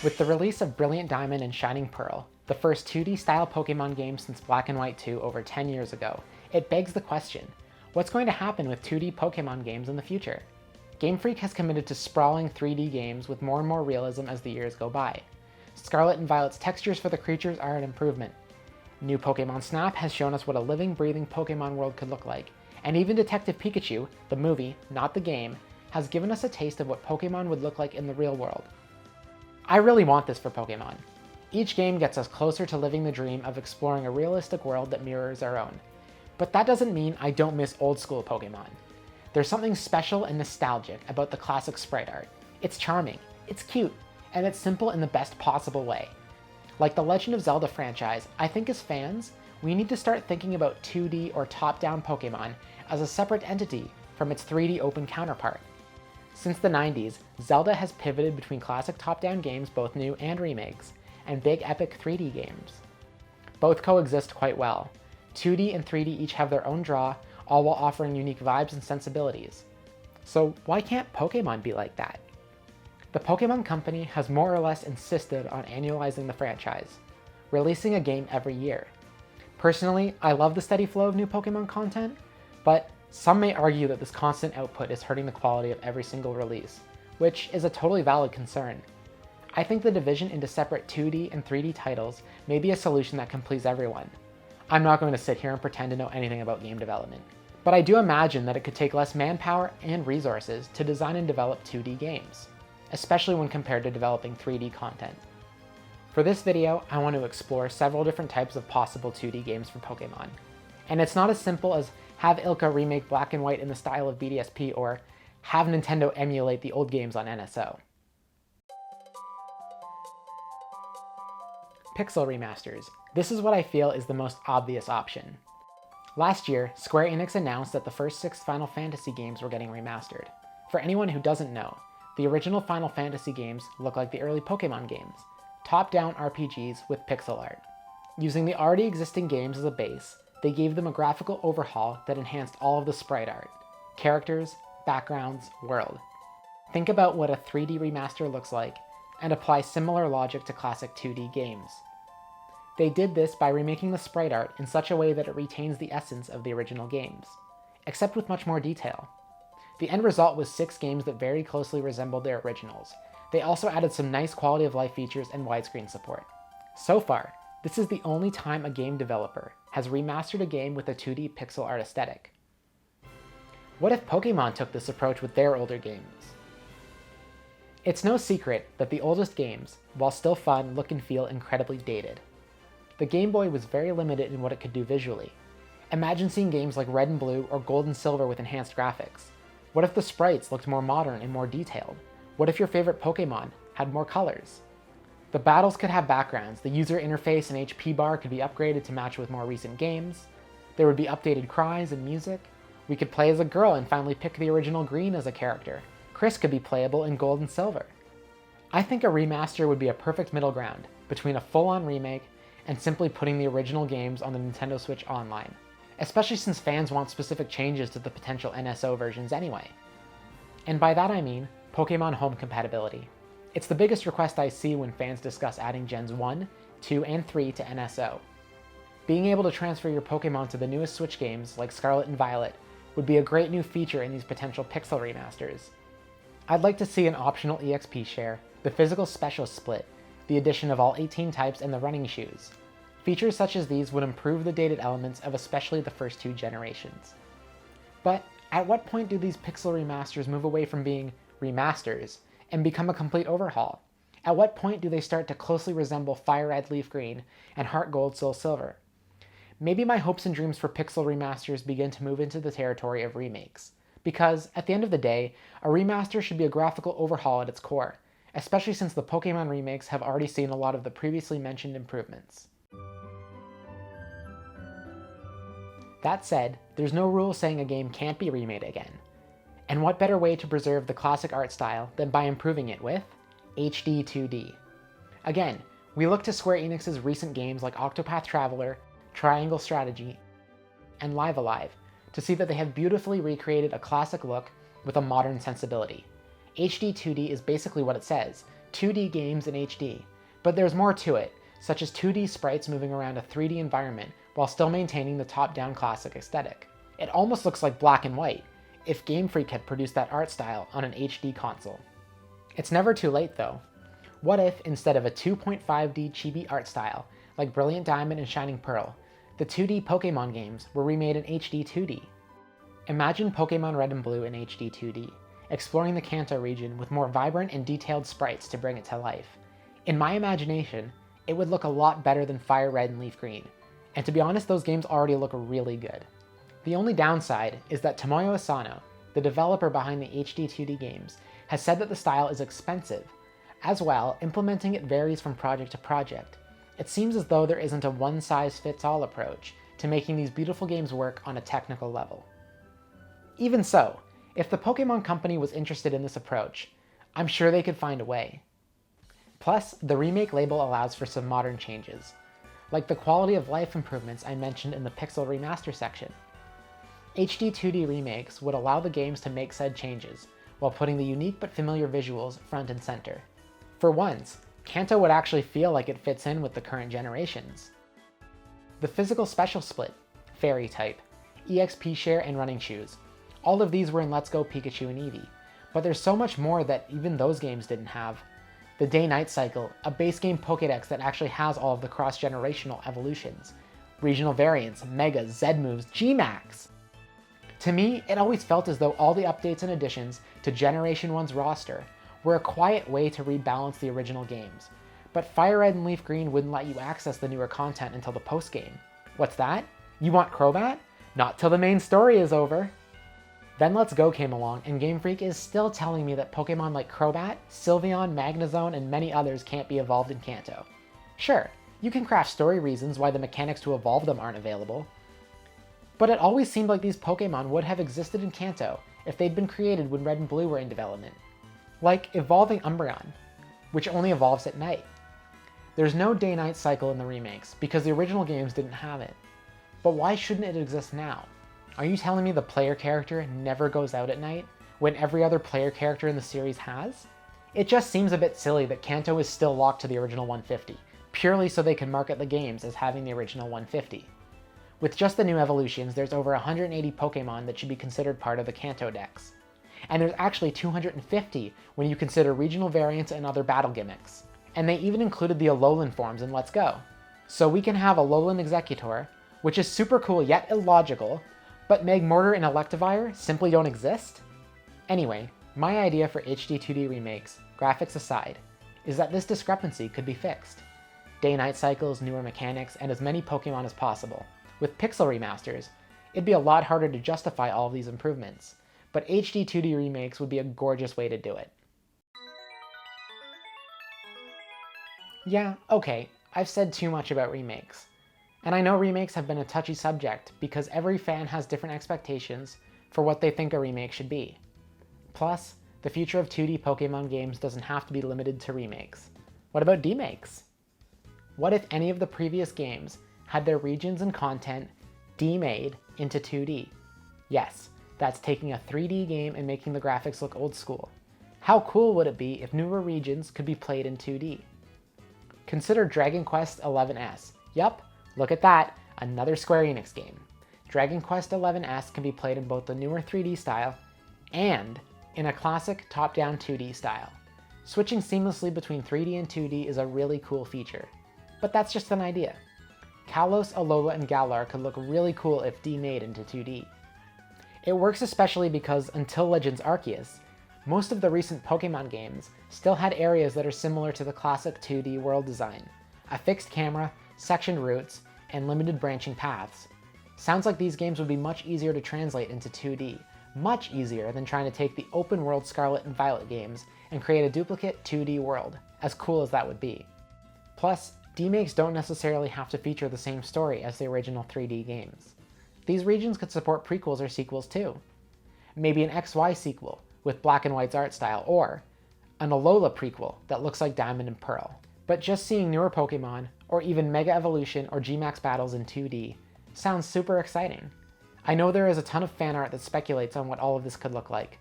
With the release of Brilliant Diamond and Shining Pearl, the first 2D style Pokémon game since Black and White 2 over 10 years ago, it begs the question, what's going to happen with 2D Pokémon games in the future? Game Freak has committed to sprawling 3D games with more and more realism as the years go by. Scarlet and Violet's textures for the creatures are an improvement. New Pokémon Snap has shown us what a living, breathing Pokémon world could look like, and even Detective Pikachu, the movie, not the game, has given us a taste of what Pokémon would look like in the real world. I really want this for Pokémon. Each game gets us closer to living the dream of exploring a realistic world that mirrors our own. But that doesn't mean I don't miss old school Pokémon. There's something special and nostalgic about the classic sprite art. It's charming, it's cute, and it's simple in the best possible way. Like the Legend of Zelda franchise, I think as fans, we need to start thinking about 2D or top-down Pokémon as a separate entity from its 3D open counterpart. Since the 90s, Zelda has pivoted between classic top-down games, both new and remakes, and big epic 3D games. Both coexist quite well. 2D and 3D each have their own draw, all while offering unique vibes and sensibilities. So why can't Pokémon be like that? The Pokémon Company has more or less insisted on annualizing the franchise, releasing a game every year. Personally, I love the steady flow of new Pokémon content, but some may argue that this constant output is hurting the quality of every single release, which is a totally valid concern. I think the division into separate 2D and 3D titles may be a solution that can please everyone. I'm not going to sit here and pretend to know anything about game development, but I do imagine that it could take less manpower and resources to design and develop 2D games, especially when compared to developing 3D content. For this video, I want to explore several different types of possible 2D games for Pokémon. And it's not as simple as have ILCA remake Black and White in the style of BDSP or have Nintendo emulate the old games on NSO. Pixel remasters. This is what I feel is the most obvious option. Last year, Square Enix announced that the first 6 Final Fantasy games were getting remastered. For anyone who doesn't know, the original Final Fantasy games look like the early Pokémon games, top-down RPGs with pixel art. Using the already existing games as a base, they gave them a graphical overhaul that enhanced all of the sprite art, characters, backgrounds, world. Think about what a 3D remaster looks like, and apply similar logic to classic 2D games. They did this by remaking the sprite art in such a way that it retains the essence of the original games, except with much more detail. The end result was 6 games that very closely resembled their originals. They also added some nice quality of life features and widescreen support. So far, this is the only time a game developer has remastered a game with a 2D pixel art aesthetic. What if Pokémon took this approach with their older games? It's no secret that the oldest games, while still fun, look and feel incredibly dated. The Game Boy was very limited in what it could do visually. Imagine seeing games like Red and Blue or Gold and Silver with enhanced graphics. What if the sprites looked more modern and more detailed? What if your favorite Pokémon had more colors? The battles could have backgrounds, the user interface and HP bar could be upgraded to match with more recent games, there would be updated cries and music, we could play as a girl and finally pick the original Green as a character, Chris could be playable in Gold and Silver. I think a remaster would be a perfect middle ground between a full-on remake and simply putting the original games on the Nintendo Switch Online, especially since fans want specific changes to the potential NSO versions anyway. And by that I mean Pokémon Home compatibility. It's the biggest request I see when fans discuss adding Gens 1, 2, and 3 to NSO. Being able to transfer your Pokémon to the newest Switch games like Scarlet and Violet would be a great new feature in these potential pixel remasters. I'd like to see an optional EXP share, the physical special split, the addition of all 18 types, and the running shoes. Features such as these would improve the dated elements of especially the first 2 generations. But at what point do these pixel remasters move away from being remasters and become a complete overhaul? At what point do they start to closely resemble Fire Red Leaf Green and Heart Gold Soul Silver? Maybe my hopes and dreams for pixel remasters begin to move into the territory of remakes. Because, at the end of the day, a remaster should be a graphical overhaul at its core, especially since the Pokémon remakes have already seen a lot of the previously mentioned improvements. That said, there's no rule saying a game can't be remade again. And what better way to preserve the classic art style than by improving it with HD 2D? Again, we look to Square Enix's recent games like Octopath Traveler, Triangle Strategy, and Live Alive to see that they have beautifully recreated a classic look with a modern sensibility. HD 2D is basically what it says, 2D games in HD, but there's more to it, such as 2D sprites moving around a 3D environment while still maintaining the top-down classic aesthetic. It almost looks like black and white, if Game Freak had produced that art style on an HD console. It's never too late though. What if, instead of a 2.5D chibi art style, like Brilliant Diamond and Shining Pearl, the 2D Pokémon games were remade in HD 2D? Imagine Pokémon Red and Blue in HD 2D, exploring the Kanto region with more vibrant and detailed sprites to bring it to life. In my imagination, it would look a lot better than Fire Red and Leaf Green, and to be honest, those games already look really good. The only downside is that Tomoyo Asano, the developer behind the HD 2D games, has said that the style is expensive. As well, implementing it varies from project to project. It seems as though there isn't a one-size-fits-all approach to making these beautiful games work on a technical level. Even so, if the Pokémon Company was interested in this approach, I'm sure they could find a way. Plus, the remake label allows for some modern changes, like the quality of life improvements I mentioned in the Pixel Remaster section. HD 2D remakes would allow the games to make said changes, while putting the unique but familiar visuals front and center. For once, Kanto would actually feel like it fits in with the current generations. The physical special split, Fairy type, EXP share, and running shoes, all of these were in Let's Go Pikachu and Eevee, but there's so much more that even those games didn't have. The day-night cycle, a base game Pokédex that actually has all of the cross-generational evolutions, regional variants, Mega, Z moves, G-Max. To me, it always felt as though all the updates and additions to Generation 1's roster were a quiet way to rebalance the original games, but Fire Red and Leaf Green wouldn't let you access the newer content until the post-game. What's that? You want Crobat? Not till the main story is over. Then Let's Go came along, and Game Freak is still telling me that Pokemon like Crobat, Sylveon, Magnezone, and many others can't be evolved in Kanto. Sure, you can craft story reasons why the mechanics to evolve them aren't available, but it always seemed like these Pokemon would have existed in Kanto if they'd been created when Red and Blue were in development. Like evolving Umbreon, which only evolves at night. There's no day-night cycle in the remakes, because the original games didn't have it. But why shouldn't it exist now? Are you telling me the player character never goes out at night, when every other player character in the series has? It just seems a bit silly that Kanto is still locked to the original 150, purely so they can market the games as having the original 150. With just the new evolutions, there's over 180 Pokemon that should be considered part of the Kanto Dex. And there's actually 250 when you consider regional variants and other battle gimmicks. And they even included the Alolan forms in Let's Go. So we can have Alolan Executor, which is super cool yet illogical, but Magmortar and Electivire simply don't exist? Anyway, my idea for HD 2D remakes, graphics aside, is that this discrepancy could be fixed. Day-night cycles, newer mechanics, and as many Pokemon as possible. With Pixel Remasters, it'd be a lot harder to justify all of these improvements, but HD 2D remakes would be a gorgeous way to do it. Yeah, okay, I've said too much about remakes. And I know remakes have been a touchy subject because every fan has different expectations for what they think a remake should be. Plus, the future of 2D Pokemon games doesn't have to be limited to remakes. What about demakes? What if any of the previous games had their regions and content demade into 2D? Yes, that's taking a 3D game and making the graphics look old school. How cool would it be if newer regions could be played in 2D? Consider Dragon Quest XI's. Yup, look at that, another Square Enix game. Dragon Quest XI's can be played in both the newer 3D style and in a classic top-down 2D style. Switching seamlessly between 3D and 2D is a really cool feature. But that's just an idea. Kalos, Alola, and Galar could look really cool if demade into 2D. It works especially because until Legends Arceus, most of the recent Pokemon games still had areas that are similar to the classic 2D world design. A fixed camera, sectioned routes, and limited branching paths. Sounds like these games would be much easier to translate into 2D, much easier than trying to take the open world Scarlet and Violet games and create a duplicate 2D world, as cool as that would be. Plus, demakes don't necessarily have to feature the same story as the original 3D games. These regions could support prequels or sequels too. Maybe an XY sequel with Black and White's art style, or an Alola prequel that looks like Diamond and Pearl. But just seeing newer Pokemon, or even Mega Evolution or G-Max battles in 2D, sounds super exciting. I know there is a ton of fan art that speculates on what all of this could look like.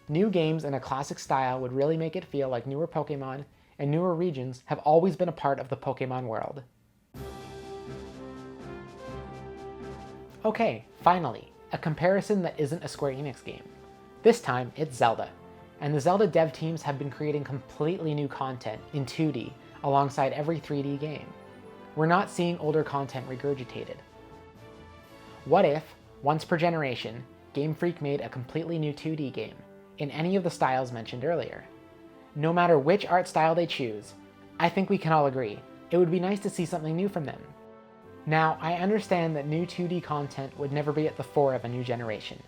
New games in a classic style would really make it feel like newer Pokémon and newer regions have always been a part of the Pokémon world. Okay, finally, a comparison that isn't a Square Enix game. This time, it's Zelda, and the Zelda dev teams have been creating completely new content in 2D alongside every 3D game. We're not seeing older content regurgitated. What if, once per generation, Game Freak made a completely new 2D game, in any of the styles mentioned earlier? No matter which art style they choose, I think we can all agree, it would be nice to see something new from them. Now, I understand that new 2D content would never be at the fore of a new generation.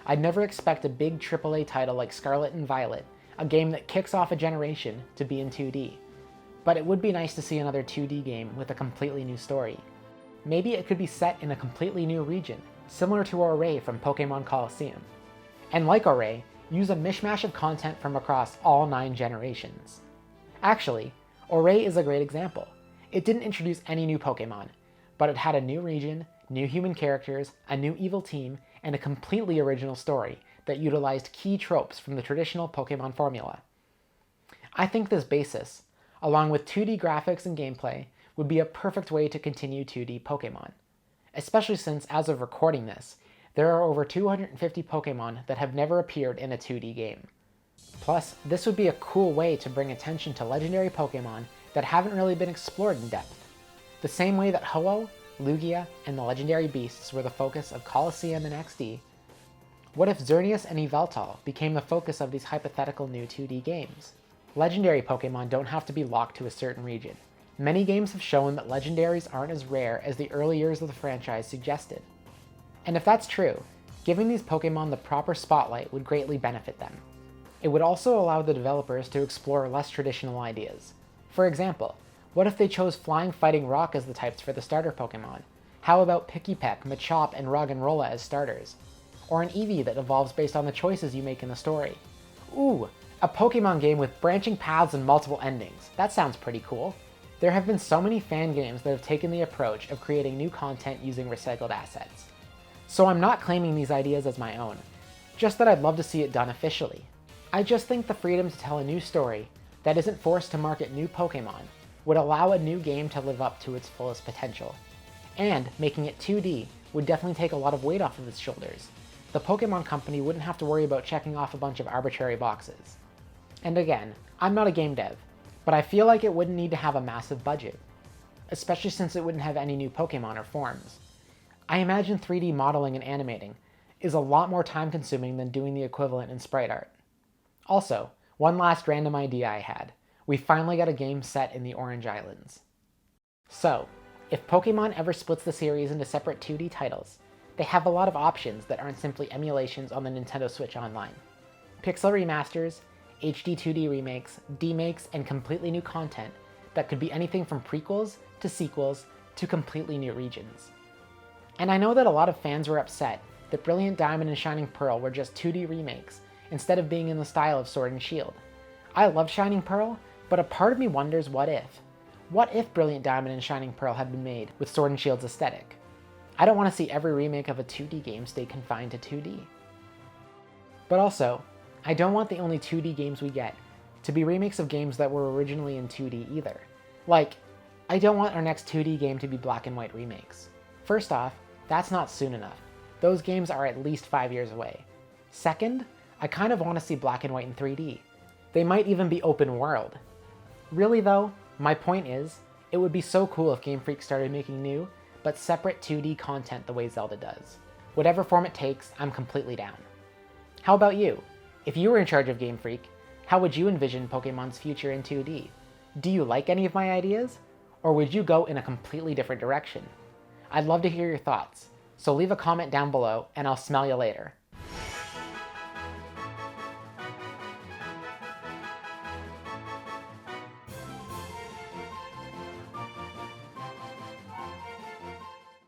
I'd never expect a big AAA title like Scarlet and Violet, a game that kicks off a generation, to be in 2D. But it would be nice to see another 2D game with a completely new story. Maybe it could be set in a completely new region, similar to Ouray from Pokémon Colosseum. And like Ouray, use a mishmash of content from across all 9 generations. Actually, Ouray is a great example. It didn't introduce any new Pokémon, but it had a new region, new human characters, a new evil team, and a completely original story that utilized key tropes from the traditional Pokémon formula. I think this basis, along with 2D graphics and gameplay, would be a perfect way to continue 2D Pokémon. Especially since, as of recording this, there are over 250 Pokémon that have never appeared in a 2D game. Plus, this would be a cool way to bring attention to legendary Pokémon that haven't really been explored in depth. The same way that Ho-Oh, Lugia, and the legendary beasts were the focus of Colosseum and XD, what if Xerneas and Yveltal became the focus of these hypothetical new 2D games? Legendary Pokémon don't have to be locked to a certain region. Many games have shown that legendaries aren't as rare as the early years of the franchise suggested. And if that's true, giving these Pokémon the proper spotlight would greatly benefit them. It would also allow the developers to explore less traditional ideas. For example, what if they chose Flying, Fighting, Rock as the types for the starter Pokémon? How about Pikipek, Machop, and Roggenrola as starters? Or an Eevee that evolves based on the choices you make in the story? Ooh, a Pokémon game with branching paths and multiple endings. That sounds pretty cool. There have been so many fan games that have taken the approach of creating new content using recycled assets. So I'm not claiming these ideas as my own, just that I'd love to see it done officially. I just think the freedom to tell a new story that isn't forced to market new Pokémon would allow a new game to live up to its fullest potential. And making it 2D would definitely take a lot of weight off of its shoulders. The Pokémon company wouldn't have to worry about checking off a bunch of arbitrary boxes. And again, I'm not a game dev, but I feel like it wouldn't need to have a massive budget, especially since it wouldn't have any new Pokémon or forms. I imagine 3D modeling and animating is a lot more time consuming than doing the equivalent in sprite art. Also, one last random idea I had. We finally got a game set in the Orange Islands. So, if Pokémon ever splits the series into separate 2D titles, they have a lot of options that aren't simply emulations on the Nintendo Switch Online. Pixel remasters, HD 2D remakes, demakes, and completely new content that could be anything from prequels to sequels to completely new regions. And I know that a lot of fans were upset that Brilliant Diamond and Shining Pearl were just 2D remakes instead of being in the style of Sword and Shield. I love Shining Pearl, but a part of me wonders what if? What if Brilliant Diamond and Shining Pearl had been made with Sword and Shield's aesthetic? I don't want to see every remake of a 2D game stay confined to 2D. But also, I don't want the only 2D games we get to be remakes of games that were originally in 2D either. Like, I don't want our next 2D game to be black and white remakes. First off, that's not soon enough. Those games are at least 5 years away. Second, I kind of want to see black and white in 3D. They might even be open world. Really though, my point is, it would be so cool if Game Freak started making new, but separate 2D content the way Zelda does. Whatever form it takes, I'm completely down. How about you? If you were in charge of Game Freak, how would you envision Pokémon's future in 2D? Do you like any of my ideas? Or would you go in a completely different direction? I'd love to hear your thoughts, so leave a comment down below and I'll smell you later.